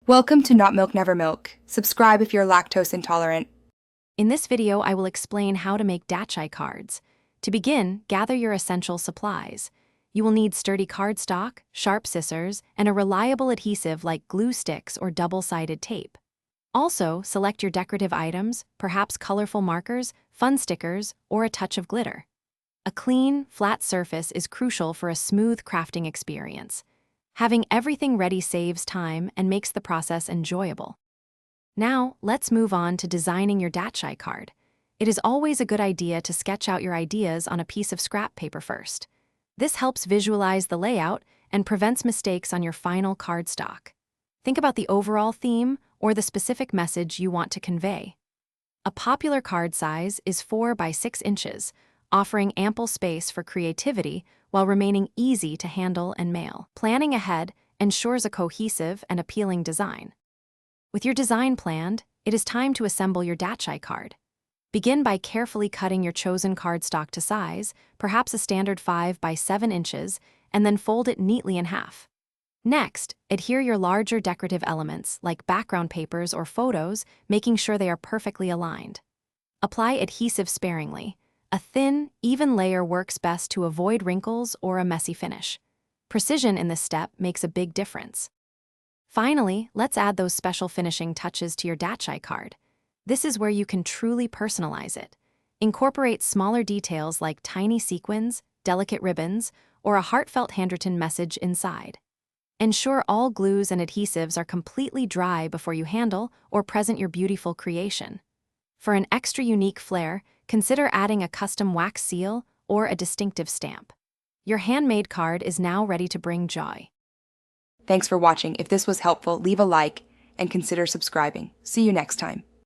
Welcome to Not Milk Never Milk. Subscribe if you're lactose intolerant. In this video, I will explain how to make Dachi cards. To begin, gather your essential supplies. You will need sturdy cardstock, sharp scissors, and a reliable adhesive like glue sticks or double-sided tape. Also, select your decorative items, perhaps colorful markers, fun stickers, or a touch of glitter. A clean, flat surface is crucial for a smooth crafting experience. Having everything ready saves time and makes the process enjoyable. Now, let's move on to designing your Dachi card. It is always a good idea to sketch out your ideas on a piece of scrap paper first. This helps visualize the layout and prevents mistakes on your final cardstock. Think about the overall theme or the specific message you want to convey. A popular card size is 4 by 6 inches, offering ample space for creativity while remaining easy to handle and mail. Planning ahead ensures a cohesive and appealing design. With your design planned, it is time to assemble your Dachi card. Begin by carefully cutting your chosen cardstock to size, perhaps a standard 5 by 7 inches, and then fold it neatly in half. Next, adhere your larger decorative elements like background papers or photos, making sure they are perfectly aligned. Apply adhesive sparingly. A thin, even layer works best to avoid wrinkles or a messy finish. Precision in this step makes a big difference. Finally, let's add those special finishing touches to your Dachi card. This is where you can truly personalize it. Incorporate smaller details like tiny sequins, delicate ribbons, or a heartfelt handwritten message inside. Ensure all glues and adhesives are completely dry before you handle or present your beautiful creation. For an extra unique flair, consider adding a custom wax seal or a distinctive stamp. Your handmade card is now ready to bring joy. Thanks for watching. If this was helpful, leave a like and consider subscribing. See you next time.